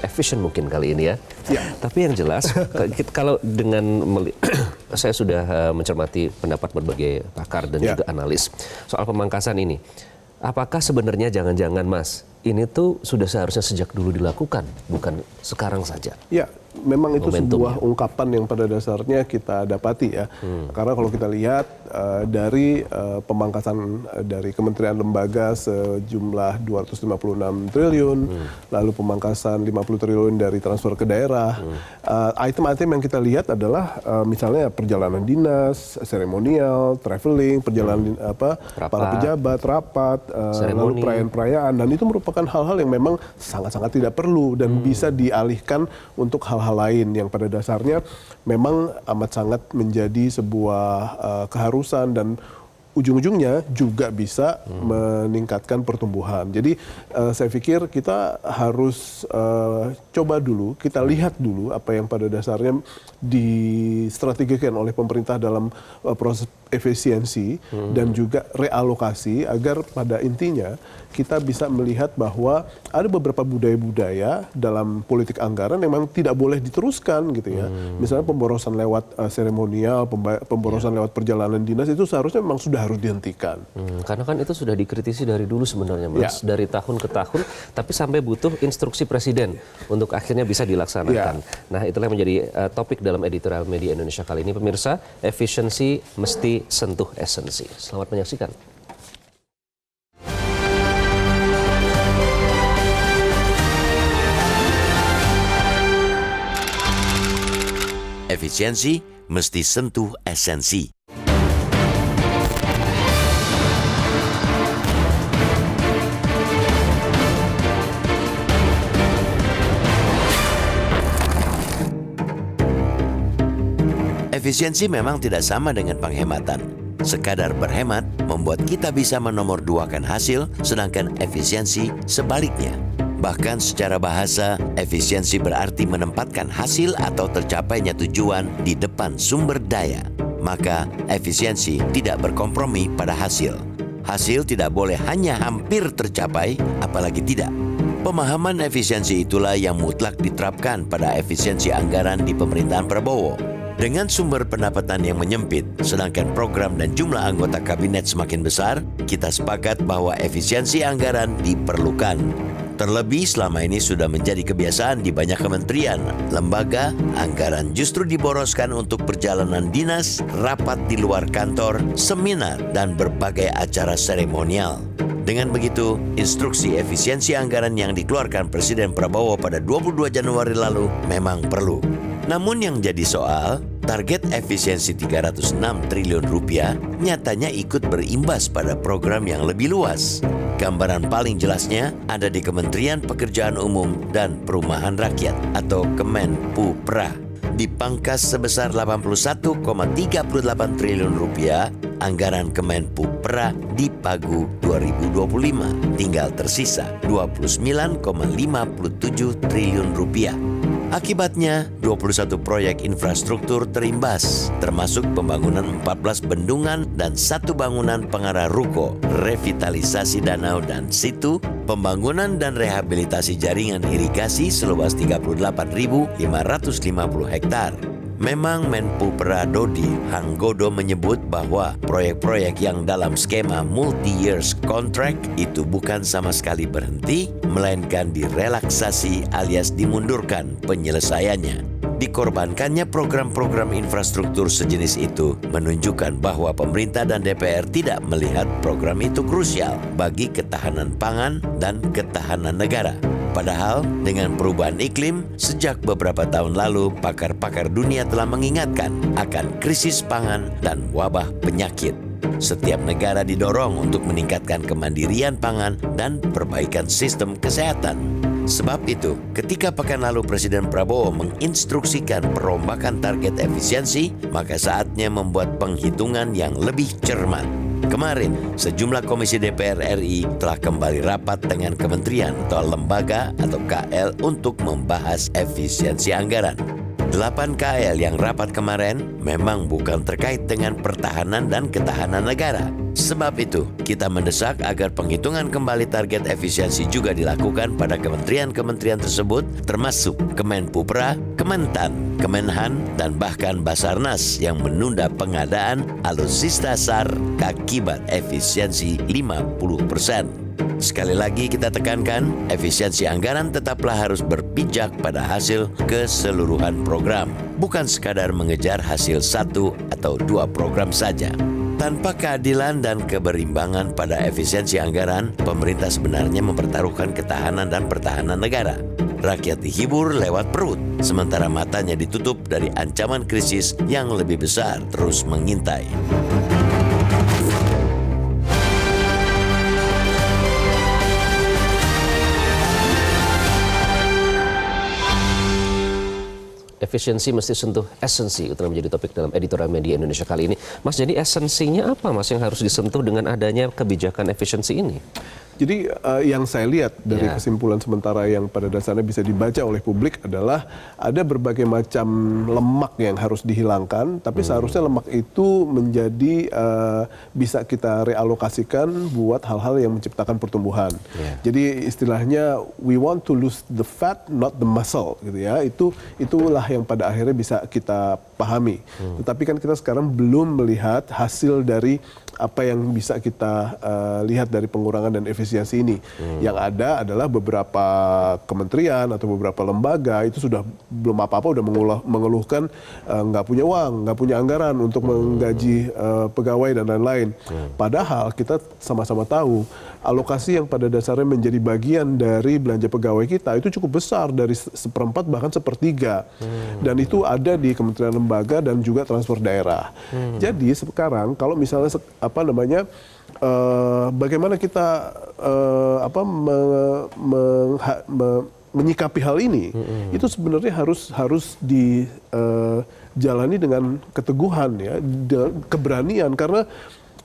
efisien mungkin kali ini ya. Ya. Tapi yang jelas, kalau dengan saya sudah mencermati pendapat berbagai pakar dan juga analis soal pemangkasan ini. Apakah sebenarnya jangan-jangan Mas, ini tuh sudah seharusnya sejak dulu dilakukan, bukan sekarang saja? Ya, memang itu Momentumnya. sebuah ungkapan yang pada dasarnya kita dapati ya. Karena kalau kita lihat dari pemangkasan dari kementerian lembaga sejumlah 256 triliun, lalu pemangkasan 50 triliun dari transfer ke daerah. Item-item yang kita lihat adalah misalnya perjalanan dinas, seremonial, traveling, perjalanan para pejabat, rapat, lalu perayaan-perayaan, dan itu merupakan hal-hal yang memang sangat-sangat tidak perlu dan bisa dialihkan untuk hal-hal lain yang pada dasarnya memang amat sangat menjadi sebuah keharusan dan ujung-ujungnya juga bisa meningkatkan pertumbuhan. Jadi saya pikir kita harus coba dulu, kita lihat dulu apa yang pada dasarnya distrategikan oleh pemerintah dalam proses efisiensi dan juga realokasi agar pada intinya kita bisa melihat bahwa ada beberapa budaya-budaya dalam politik anggaran yang memang tidak boleh diteruskan gitu ya. Misalnya pemborosan lewat seremonial, pemborosan lewat perjalanan dinas itu seharusnya memang sudah harus dihentikan. Karena kan itu sudah dikritisi dari dulu sebenarnya Mas, dari tahun ke tahun, tapi sampai butuh instruksi presiden untuk akhirnya bisa dilaksanakan. Nah, itulah yang menjadi topik dalam editorial Media Indonesia kali ini. Pemirsa, efisiensi mesti sentuh esensi. Selamat menyaksikan. Efisiensi mesti sentuh esensi. Efisiensi memang tidak sama dengan penghematan. Sekadar berhemat membuat kita bisa menomorduakan hasil, sedangkan efisiensi sebaliknya. Bahkan secara bahasa, efisiensi berarti menempatkan hasil atau tercapainya tujuan di depan sumber daya. Maka efisiensi tidak berkompromi pada hasil. Hasil tidak boleh hanya hampir tercapai, apalagi tidak. Pemahaman efisiensi itulah yang mutlak diterapkan pada efisiensi anggaran di pemerintahan Prabowo. Dengan sumber pendapatan yang menyempit, sedangkan program dan jumlah anggota kabinet semakin besar, kita sepakat bahwa efisiensi anggaran diperlukan. Terlebih selama ini sudah menjadi kebiasaan di banyak kementerian, lembaga, anggaran justru diboroskan untuk perjalanan dinas, rapat di luar kantor, seminar, dan berbagai acara seremonial. Dengan begitu, instruksi efisiensi anggaran yang dikeluarkan Presiden Prabowo pada 22 Januari lalu memang perlu. Namun yang jadi soal, target efisiensi 306 triliun rupiah nyatanya ikut berimbas pada program yang lebih luas. Gambaran paling jelasnya ada di Kementerian Pekerjaan Umum dan Perumahan Rakyat atau Kemenpupra. Dipangkas sebesar 81,38 triliun rupiah, anggaran Kemenpupra di Pagu 2025 tinggal tersisa 29,57 triliun rupiah. Akibatnya, 21 proyek infrastruktur terimbas, termasuk pembangunan 14 bendungan dan 1 bangunan pengarah ruko, revitalisasi danau dan situ, pembangunan dan rehabilitasi jaringan irigasi seluas 38.550 hektar. Memang Menpupra Dodi Hanggodo menyebut bahwa proyek-proyek yang dalam skema multi-years contract itu bukan sama sekali berhenti, melainkan direlaksasi alias dimundurkan penyelesaiannya. Dikorbankannya program-program infrastruktur sejenis itu menunjukkan bahwa pemerintah dan DPR tidak melihat program itu krusial bagi ketahanan pangan dan ketahanan negara. Padahal dengan perubahan iklim, sejak beberapa tahun lalu pakar-pakar dunia telah mengingatkan akan krisis pangan dan wabah penyakit. Setiap negara didorong untuk meningkatkan kemandirian pangan dan perbaikan sistem kesehatan. Sebab itu, ketika pekan lalu Presiden Prabowo menginstruksikan perombakan target efisiensi, maka saatnya membuat penghitungan yang lebih cermat. Kemarin, sejumlah komisi DPR RI telah kembali rapat dengan kementerian atau lembaga atau KL untuk membahas efisiensi anggaran. 8 KL yang rapat kemarin memang bukan terkait dengan pertahanan dan ketahanan negara. Sebab itu, kita mendesak agar penghitungan kembali target efisiensi juga dilakukan pada kementerian-kementerian tersebut, termasuk Kemenpupra, Kementan, Kemenhan, dan bahkan Basarnas yang menunda pengadaan alutsista SAR akibat efisiensi 50%. Sekali lagi kita tekankan, efisiensi anggaran tetaplah harus berpijak pada hasil keseluruhan program, bukan sekadar mengejar hasil 1 atau 2 program saja. Tanpa keadilan dan keberimbangan pada efisiensi anggaran, pemerintah sebenarnya mempertaruhkan ketahanan dan pertahanan negara. Rakyat dihibur lewat perut, sementara matanya ditutup dari ancaman krisis yang lebih besar terus mengintai. Efisiensi mesti sentuh esensi, itu menjadi topik dalam editorial media Indonesia kali ini. Mas, jadi esensinya apa, Mas, yang harus disentuh dengan adanya kebijakan efisiensi ini? Jadi yang saya lihat dari kesimpulan sementara yang pada dasarnya bisa dibaca oleh publik adalah ada berbagai macam lemak yang harus dihilangkan, tapi seharusnya lemak itu menjadi bisa kita realokasikan buat hal-hal yang menciptakan pertumbuhan. Jadi istilahnya we want to lose the fat, not the muscle, gitu ya. Itulah yang pada akhirnya bisa kita pahami. Tetapi kan kita sekarang belum melihat hasil dari apa yang bisa kita lihat dari pengurangan dan efisiensi ini. Yang ada adalah beberapa kementerian atau beberapa lembaga itu sudah belum apa-apa udah mengeluhkan nggak punya uang, nggak punya anggaran untuk menggaji pegawai dan lain-lain. Padahal kita sama-sama tahu alokasi yang pada dasarnya menjadi bagian dari belanja pegawai kita itu cukup besar, dari 1/4 bahkan 1/3. Dan itu ada di kementerian lembaga dan juga transfer daerah. Jadi sekarang kalau misalnya bagaimana kita menyikapi hal ini, itu sebenarnya harus dijalani dengan keteguhan, ya, keberanian, karena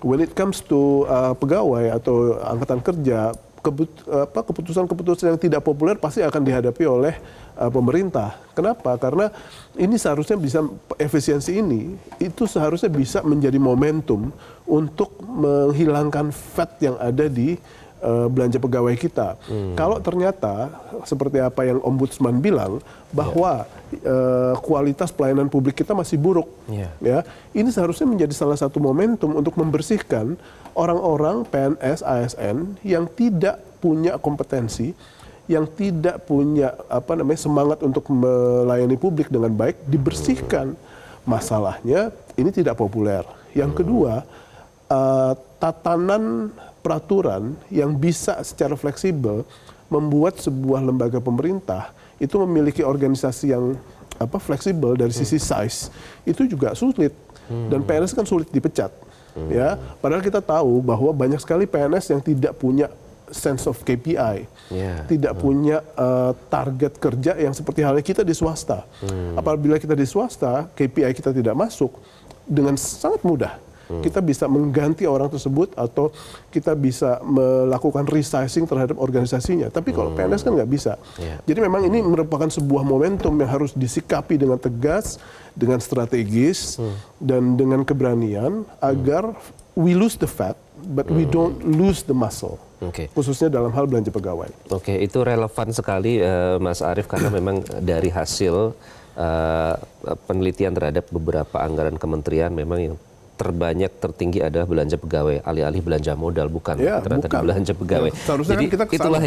when it comes to pegawai atau angkatan kerja, keputusan-keputusan yang tidak populer pasti akan dihadapi oleh pemerintah. Kenapa? Karena ini seharusnya bisa, efisiensi ini itu seharusnya bisa menjadi momentum untuk menghilangkan fat yang ada di belanja pegawai kita. Kalau ternyata seperti apa yang Ombudsman bilang bahwa kualitas pelayanan publik kita masih buruk, ya, ini seharusnya menjadi salah satu momentum untuk membersihkan orang-orang PNS, ASN yang tidak punya kompetensi, yang tidak punya semangat untuk melayani publik dengan baik, dibersihkan. Masalahnya ini tidak populer. Yang kedua, tatanan peraturan yang bisa secara fleksibel membuat sebuah lembaga pemerintah itu memiliki organisasi yang fleksibel dari sisi size, itu juga sulit. Dan PNS kan sulit dipecat, ya. Padahal kita tahu bahwa banyak sekali PNS yang tidak punya sense of KPI, tidak punya target kerja yang seperti halnya kita di swasta. Apabila kita di swasta, KPI kita tidak masuk, dengan sangat mudah kita bisa mengganti orang tersebut atau kita bisa melakukan resizing terhadap organisasinya. Tapi kalau PNS kan nggak bisa. Jadi memang ini merupakan sebuah momentum yang harus disikapi dengan tegas, dengan strategis, dan dengan keberanian agar we lose the fat, but we don't lose the muscle. Khususnya dalam hal belanja pegawai. Itu relevan sekali, Mas Arief, karena memang dari hasil penelitian terhadap beberapa anggaran kementerian memang yang tertinggi adalah belanja pegawai, alih-alih belanja modal, bukan ternyata di belanja pegawai. Jadi kan itulah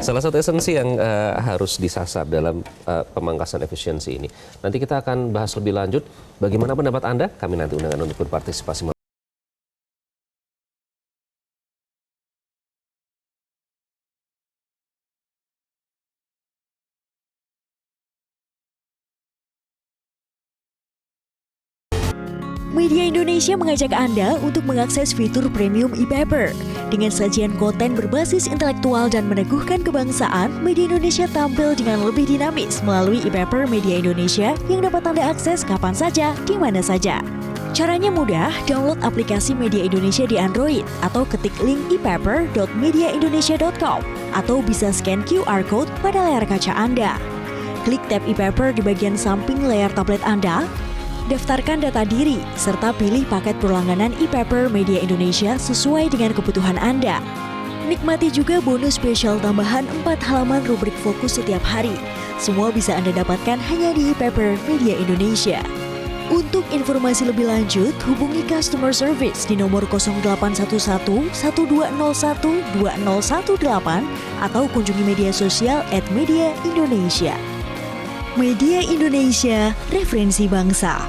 salah satu esensi yang harus disasar dalam pemangkasan efisiensi ini. Nanti kita akan bahas lebih lanjut. Bagaimana pendapat Anda? Kami nanti undangan untuk berpartisipasi. Media Indonesia mengajak Anda untuk mengakses fitur premium e-paper. Dengan sajian konten berbasis intelektual dan meneguhkan kebangsaan, Media Indonesia tampil dengan lebih dinamis melalui e-paper Media Indonesia yang dapat Anda akses kapan saja, di mana saja. Caranya mudah, download aplikasi Media Indonesia di Android atau ketik link epaper.mediaindonesia.com atau bisa scan QR Code pada layar kaca Anda. Klik tab e-paper di bagian samping layar tablet Anda, daftarkan data diri, serta pilih paket berlangganan e-paper Media Indonesia sesuai dengan kebutuhan Anda. Nikmati juga bonus spesial tambahan 4 halaman rubrik fokus setiap hari. Semua bisa Anda dapatkan hanya di e-paper Media Indonesia. Untuk informasi lebih lanjut, hubungi customer service di nomor 0811 1201 2018 atau kunjungi media sosial @mediaindonesia. Media Indonesia, referensi bangsa.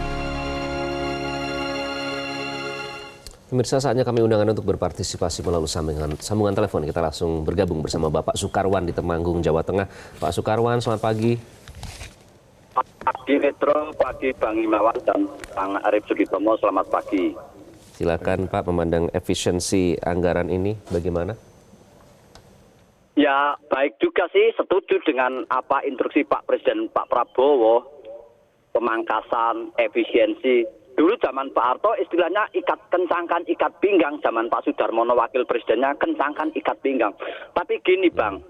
Pemirsa, saatnya kami undang Anda untuk berpartisipasi melalui sambungan telepon. Kita langsung bergabung bersama Bapak Sukarwan di Temanggung, Jawa Tengah. Pak Sukarwan, selamat pagi. Pagi Metro, pagi Bang Himawan dan Bang Arief Sugitomo, selamat pagi. Silakan Pak, memandang efisiensi anggaran ini bagaimana? Ya baik juga sih, setuju dengan apa instruksi Pak Presiden Pak Prabowo, pemangkasan efisiensi. Dulu zaman Pak Harto istilahnya kencangkan ikat pinggang, zaman Pak Sudarmono wakil presidennya kencangkan ikat pinggang. Tapi gini Bang,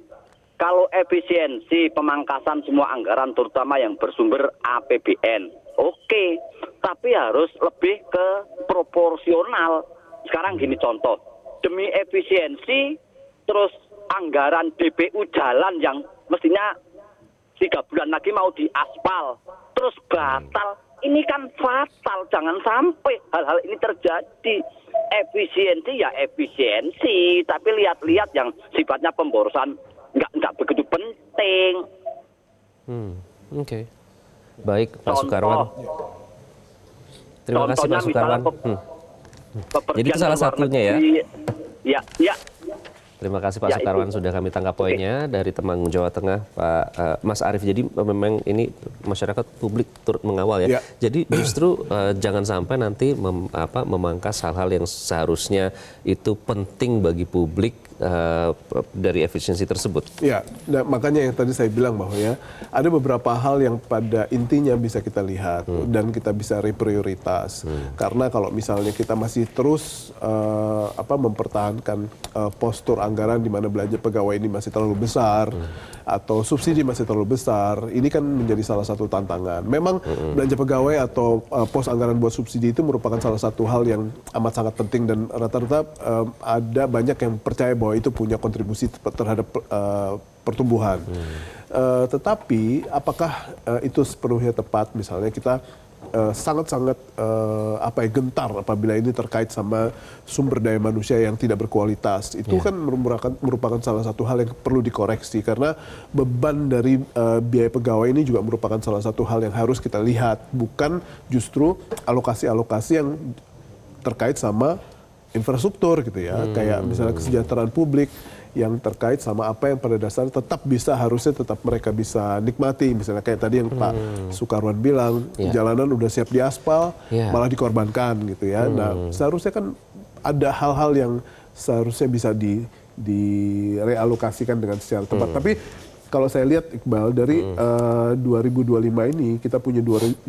kalau efisiensi pemangkasan semua anggaran terutama yang bersumber APBN, oke, tapi harus lebih ke proporsional. Sekarang gini contoh, demi efisiensi terus anggaran DPU jalan yang mestinya 3 bulan lagi mau diaspal, terus batal. Ini kan fatal, jangan sampai hal-hal ini terjadi. Efisiensi ya efisiensi, tapi lihat-lihat yang sifatnya pemborosan nggak begitu penting. Oke. Baik, Pak Sukarwan. Terima kasih Pak Sukarwan. Jadi itu salah satunya ya? Ya. Terima kasih Pak Sukarwan, sudah kami tangkap poinnya dari Temanggung, Jawa Tengah, Pak Mas Arief. Jadi memang ini masyarakat publik turut mengawal ya. Jadi justru jangan sampai nanti memangkas hal-hal yang seharusnya itu penting bagi publik dari efisiensi tersebut. Ya, nah, makanya yang tadi saya bilang bahwa ya ada beberapa hal yang pada intinya bisa kita lihat dan kita bisa reprioritas. Karena kalau misalnya kita masih terus mempertahankan postur anggaran di mana belanja pegawai ini masih terlalu besar atau subsidi masih terlalu besar, ini kan menjadi salah satu tantangan. Memang belanja pegawai atau pos anggaran buat subsidi itu merupakan salah satu hal yang amat sangat penting dan rata-rata ada banyak yang percaya bahwa itu punya kontribusi terhadap pertumbuhan. Tetapi apakah itu sepenuhnya tepat? Misalnya kita sangat-sangat gentar apabila ini terkait sama sumber daya manusia yang tidak berkualitas. Itu kan merupakan salah satu hal yang perlu dikoreksi karena beban dari biaya pegawai ini juga merupakan salah satu hal yang harus kita lihat, bukan justru alokasi-alokasi yang terkait sama infrastruktur gitu ya, kayak misalnya kesejahteraan publik yang terkait sama apa yang pada dasarnya harusnya tetap mereka bisa nikmati. Misalnya kayak tadi yang Pak Sukarwan bilang, jalanan udah siap diaspal, malah dikorbankan gitu ya. Nah, seharusnya kan ada hal-hal yang seharusnya bisa direalokasikan dengan secara tepat. Tapi kalau saya lihat Iqbal, dari 2025 ini kita punya 2.701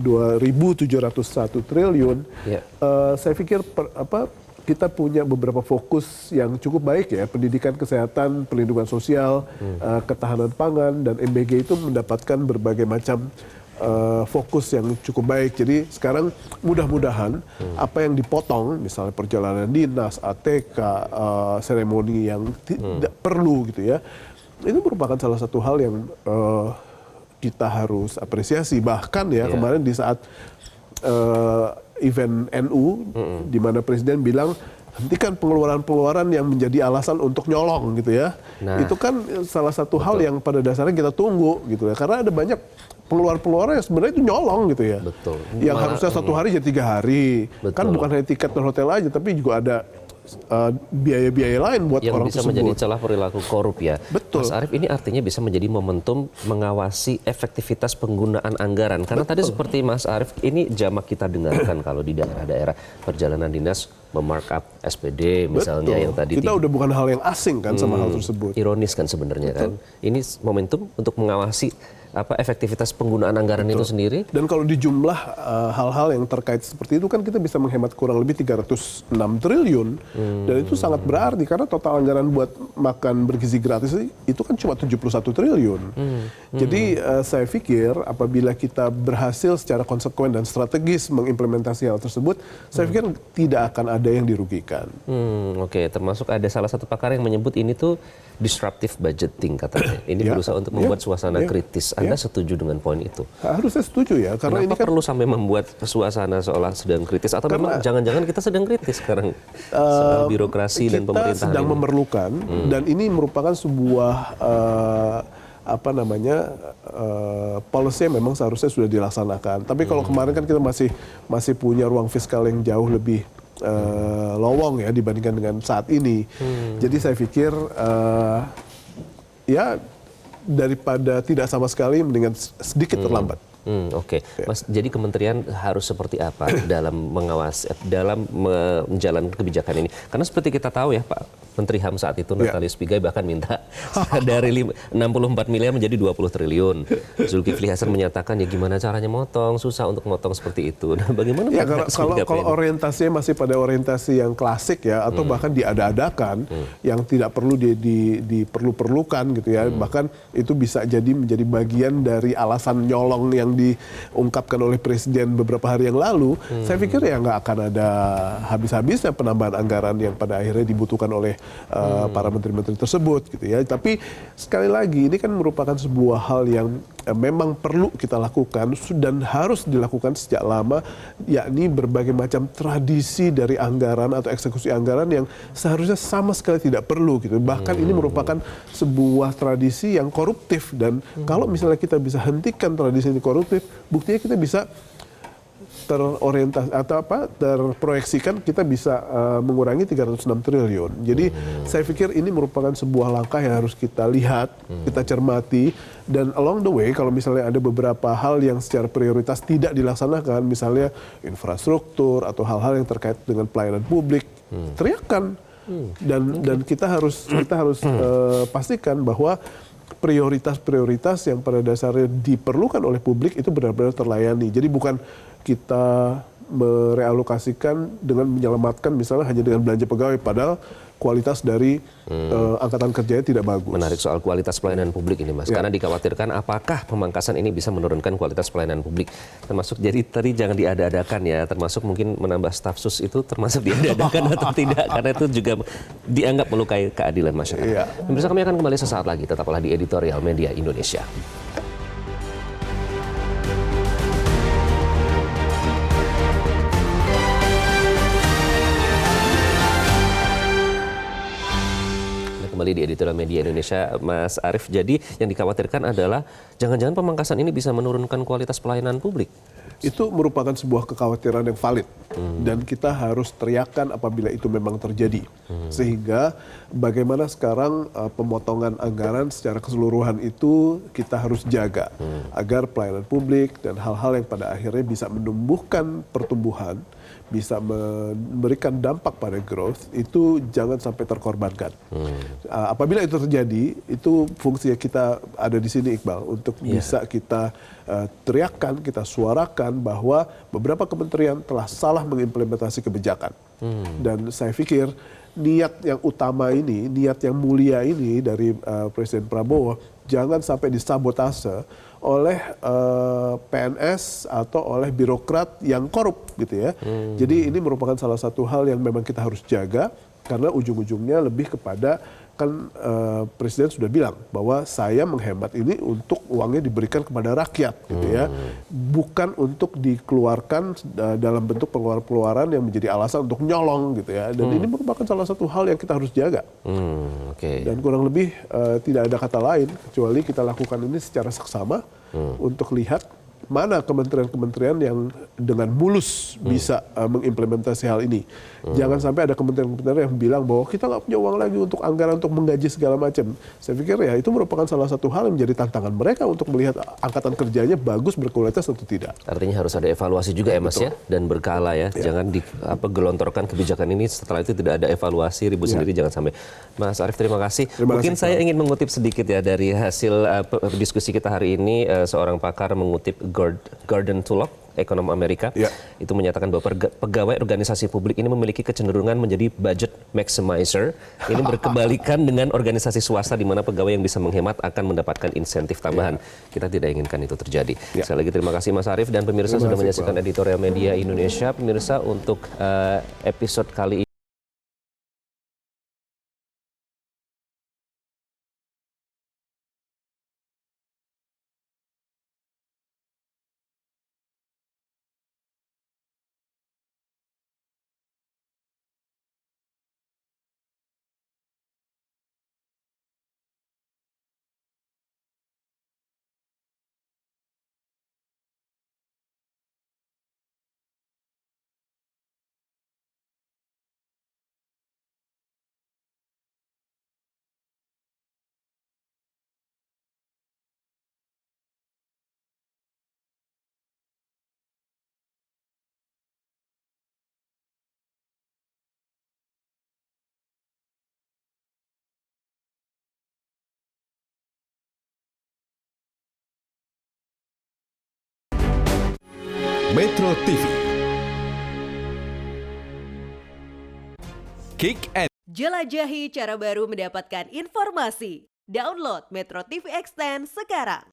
triliun. Saya pikir kita punya beberapa fokus yang cukup baik ya, pendidikan, kesehatan, perlindungan sosial, ketahanan pangan, dan MBG itu mendapatkan berbagai macam fokus yang cukup baik. Jadi sekarang mudah-mudahan apa yang dipotong, misalnya perjalanan dinas, ATK, seremoni yang tidak perlu gitu ya, itu merupakan salah satu hal yang kita harus apresiasi. Bahkan ya kemarin di saat event NU, di mana Presiden bilang hentikan pengeluaran-pengeluaran yang menjadi alasan untuk nyolong gitu ya. Nah, itu kan salah satu hal yang pada dasarnya kita tunggu gitu ya. Karena ada banyak pengeluaran-pengeluaran yang sebenarnya itu nyolong gitu ya. Betul. Yang harusnya 1 hari jadi 3 hari. Betul. Kan bukan hanya tiket dan hotel aja, tapi juga ada biaya-biaya lain buat yang orang bisa tersebut. Menjadi celah perilaku korup ya. Betul. Mas Arief, ini artinya bisa menjadi momentum mengawasi efektivitas penggunaan anggaran. Karena tadi seperti Mas Arief, ini jamak kita dengarkan kalau di daerah-daerah perjalanan dinas memarkup SPD misalnya yang tadi. Kita udah bukan hal yang asing kan sama hal tersebut. Ironis kan sebenarnya kan. Ini momentum untuk mengawasi efektivitas penggunaan anggaran itu sendiri. Dan kalau dijumlah hal-hal yang terkait seperti itu kan kita bisa menghemat kurang lebih 306 triliun. Dan itu sangat berarti karena total anggaran buat makan bergizi gratis itu kan cuma 71 triliun. Jadi saya pikir apabila kita berhasil secara konsekuen dan strategis mengimplementasi hal tersebut, saya pikir tidak akan ada yang dirugikan. Oke, termasuk ada salah satu pakar yang menyebut ini tuh disruptive budgeting katanya. Ini berusaha untuk membuat suasana kritis. Anda setuju dengan poin itu? Harusnya setuju ya, karena Kenapa ini kan perlu sampai membuat suasana seolah sedang kritis atau memang jangan-jangan kita sedang kritis sekarang soal birokrasi dan pemerintahan kita sedang memerlukan dan ini merupakan sebuah policy yang memang seharusnya sudah dilaksanakan. Tapi kalau kemarin kan kita masih punya ruang fiskal yang jauh lebih lowong ya dibandingkan dengan saat ini. Jadi saya pikir ya daripada tidak sama sekali mendingan sedikit terlambat. Oke. Mas, jadi kementerian harus seperti apa dalam mengawasi, dalam menjalankan kebijakan ini? Karena seperti kita tahu ya, Pak Menteri HAM saat itu, Natalius Pigai bahkan minta dari 64 miliar menjadi 20 triliun. Zulkifli Hasan menyatakan ya gimana caranya motong, susah untuk motong seperti itu. Nah, bagaimana? Ya kalau orientasinya masih pada orientasi yang klasik ya, atau bahkan diada-adakan, yang tidak perlu diperlukan gitu ya, bahkan itu bisa menjadi bagian dari alasan nyolong yang diungkapkan oleh Presiden beberapa hari yang lalu, saya pikir ya nggak akan ada habis-habisnya penambahan anggaran yang pada akhirnya dibutuhkan oleh para menteri-menteri tersebut gitu ya. Tapi sekali lagi ini kan merupakan sebuah hal yang memang perlu kita lakukan dan harus dilakukan sejak lama, yakni berbagai macam tradisi dari anggaran atau eksekusi anggaran yang seharusnya sama sekali tidak perlu gitu. Bahkan ini merupakan sebuah tradisi yang koruptif dan kalau misalnya kita bisa hentikan tradisi ini koruptif, buktinya kita bisa terorientasi atau terproyeksikan kita bisa mengurangi 306 triliun. Jadi saya pikir ini merupakan sebuah langkah yang harus kita lihat, kita cermati, dan along the way kalau misalnya ada beberapa hal yang secara prioritas tidak dilaksanakan, misalnya infrastruktur atau hal-hal yang terkait dengan pelayanan publik, teriakan. Dan kita harus pastikan bahwa prioritas-prioritas yang pada dasarnya diperlukan oleh publik itu benar-benar terlayani. Jadi bukan kita merealokasikan dengan menyelamatkan misalnya hanya dengan belanja pegawai, padahal kualitas dari angkatan kerjanya tidak bagus. Menarik soal kualitas pelayanan publik ini, Mas. Karena dikhawatirkan apakah pemangkasan ini bisa menurunkan kualitas pelayanan publik. Termasuk, jadi tadi jangan diada-adakan ya, termasuk mungkin menambah staf sus itu termasuk diada-adakan atau tidak. Karena itu juga dianggap melukai keadilan masyarakat. Pemirsa, kami akan kembali sesaat lagi. Tetaplah di Editorial Media Indonesia. Kembali di Editorial Media Indonesia, Mas Arief. Jadi yang dikhawatirkan adalah jangan-jangan pemangkasan ini bisa menurunkan kualitas pelayanan publik. Itu merupakan sebuah kekhawatiran yang valid dan kita harus teriakkan apabila itu memang terjadi. Sehingga bagaimana sekarang pemotongan anggaran secara keseluruhan itu kita harus jaga agar pelayanan publik dan hal-hal yang pada akhirnya bisa menumbuhkan pertumbuhan, bisa memberikan dampak pada growth, itu jangan sampai terkorbankan. Apabila itu terjadi, itu fungsi kita ada di sini, Iqbal, untuk bisa kita teriakkan, kita suarakan bahwa beberapa kementerian telah salah mengimplementasi kebijakan. Dan saya pikir niat yang utama ini, niat yang mulia ini dari Presiden Prabowo jangan sampai disabotase oleh PNS atau oleh birokrat yang korup gitu ya. Jadi ini merupakan salah satu hal yang memang kita harus jaga karena ujung-ujungnya lebih kepada kan Presiden sudah bilang bahwa saya menghemat ini untuk uangnya diberikan kepada rakyat gitu ya. Bukan untuk dikeluarkan dalam bentuk pengeluaran-pengeluaran yang menjadi alasan untuk nyolong gitu ya. Dan ini merupakan salah satu hal yang kita harus jaga. Dan kurang lebih tidak ada kata lain kecuali kita lakukan ini secara seksama untuk lihat mana kementerian-kementerian yang dengan mulus bisa mengimplementasi hal ini. Jangan sampai ada kementerian-kementerian yang bilang bahwa kita nggak punya uang lagi untuk anggaran untuk menggaji segala macam. Saya pikir ya itu merupakan salah satu hal yang menjadi tantangan mereka untuk melihat angkatan kerjanya bagus, berkualitas atau tidak. Artinya harus ada evaluasi juga ya Mas ya, dan berkala ya. Jangan gelontorkan kebijakan ini setelah itu tidak ada evaluasi, ribut sendiri, jangan sampai. Mas Arief, terima kasih. Mungkin saya ingin mengutip sedikit ya dari hasil diskusi kita hari ini. Seorang pakar mengutip Gordon Tullock, ekonom Amerika, itu menyatakan bahwa pegawai organisasi publik ini memiliki kecenderungan menjadi budget maximizer. Ini berkebalikan dengan organisasi swasta di mana pegawai yang bisa menghemat akan mendapatkan insentif tambahan. Kita tidak inginkan itu terjadi. Sekali lagi terima kasih Mas Arief dan pemirsa sudah menyaksikan editorial Media Indonesia. Pemirsa, untuk episode kali ini Metro TV. Kick and Jelajahi cara baru mendapatkan informasi. Download Metro TV Extend sekarang.